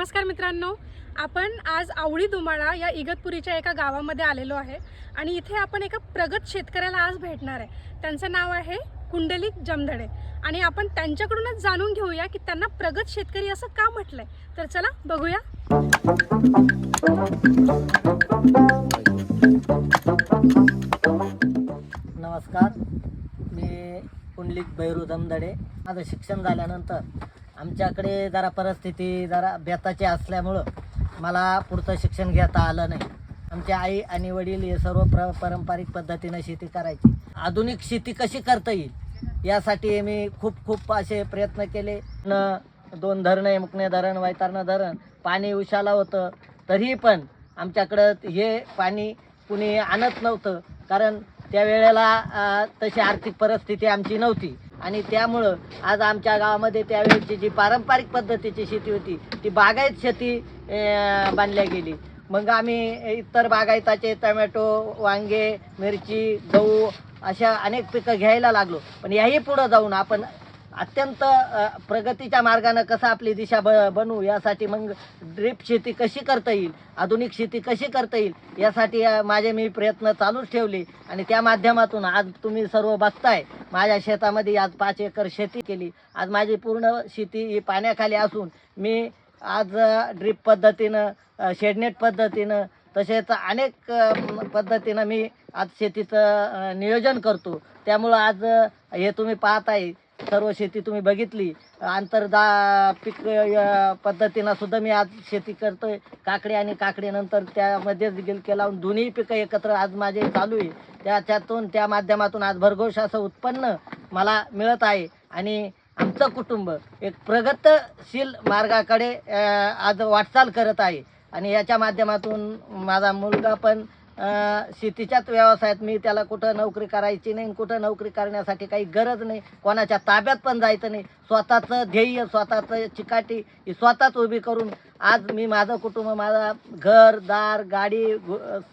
नमस्कार मित्रांनो, आपण आज आवळी दुमाळा या इगतपुरीच्या एका गावामध्ये आलेलो आहे आणि इथे आपण एका प्रगत शेतकऱ्याला आज भेटणार आहे। त्यांचं नाव आहे कुंडलिक जमधडे आणि आपण त्यांच्याकडूनच जाणून घेऊया की त्यांना प्रगत शेतकरी असं का म्हटलंय। तर चला बघूया। नमस्कार, मी कुंडलिक भैरू जमधडे। माझं शिक्षण झाल्यानंतर आमच्याकडे जरा परिस्थिती जरा बेताची असल्यामुळं मला पुढचं शिक्षण घेता आलं नाही। आमचे आई आणि वडील हे सर्व पारंपरिक पद्धतीने शेती करायची। आधुनिक शेती कशी करता येईल यासाठी मी खूप असे प्रयत्न केले। दोन धरणे, मुकणे धरण, वैतरणा धरण पाणी उशाला होतं, तरी पण आमच्याकडं हे पाणी कुणी आणत नव्हतं, कारण त्यावेळेला तशी आर्थिक परिस्थिती आमची नव्हती आणि त्यामुळं आज आमच्या गावामध्ये त्यावेळेची जी पारंपरिक पद्धतीची शेती होती ती बागायत शेती बांधल्या गेली। मग आम्ही इतर बागायताचे टमॅटो, वांगे, मिरची, गहू अशा अनेक पिकं घ्यायला लागलो। पण याही पुढं जाऊन आपण अत्यंत प्रगतीच्या मार्गाने कसं आपली दिशा बनवू यासाठी मग ड्रिप शेती कशी करता येईल, आधुनिक शेती कशी करता येईल यासाठी माझे मी प्रयत्न चालूच ठेवले आणि त्या माध्यमातून आज तुम्ही सर्व बघताय माझ्या शेतामध्ये आज 5 एकर शेती केली। आज माझी पूर्ण शेती ही पाण्याखाली असून मी आज ड्रिप पद्धतीनं, शेडनेट पद्धतीनं तसेच अनेक पद्धतीनं मी आज शेतीचं नियोजन करतो। त्यामुळं आज हे तुम्ही पाहताय सर्व शेती तुम्ही बघितली। पीक पद्धतीनं सुद्धा मी आज शेती करतोय। काकडी आणि काकडीनंतर त्यामध्ये गिलके लावून दोन्ही पिकं एकत्र आज माझे चालू आहे। त्याच्यातून त्या माध्यमातून आज भरघोस असं उत्पन्न मला मिळत आहे आणि आमचं कुटुंब एक प्रगतशील मार्गाकडे आज वाटचाल करत आहे आणि याच्या माध्यमातून माझा मुलगा पण शेतीच्याच व्यवसायात, मी त्याला कुठं नोकरी करायची नाही, कुठं नोकरी करण्यासाठी काही गरज नाही, कोणाच्या ताब्यात पण जायचं नाही। स्वतःचं ध्येय, स्वतःचं चिकाटी ही स्वतःच उभी करून आज मी माझं कुटुंब, माझा घर दार, गाडी,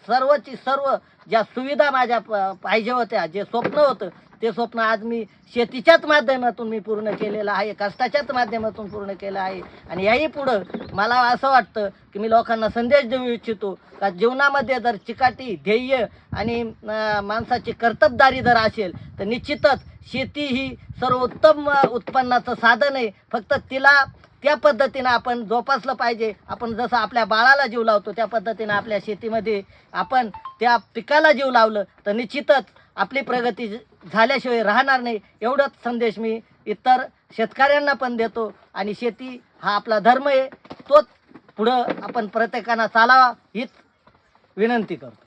सर्वची सर्व ज्या सुविधा माझ्या पाहिजे होत्या, जे स्वप्न होतं ते स्वप्न आज मी शेतीच्याच माध्यमातून मी पूर्ण केलेलं आहे, कष्टाच्याच माध्यमातून पूर्ण केलं आहे। आणि याही पुढं मला असं वाटतं की मी लोकांना संदेश देऊ इच्छितो का जीवनामध्ये जर चिकाटी, ध्येय आणि माणसाची कर्तबदारी जर असेल तर निश्चितच शेती ही सर्वोत्तम उत्पन्नाचं साधन आहे। फक्त तिला त्या पद्धतीनं आपण जोपासलं पाहिजे। आपण जसं आपल्या बाळाला जीव लावतो त्या पद्धतीनं आपल्या शेतीमध्ये आपण त्या पिकाला जीव लावलं तर निश्चितच आपली प्रगती झाल्याशिवाय राहणार नाही। एवढंच संदेश मी इतर शेतकऱ्यांना पण देतो आणि शेती हा आपला धर्म आहे, तोच पुढं आपण प्रत्येकानं चालावा हीच विनंती करतो।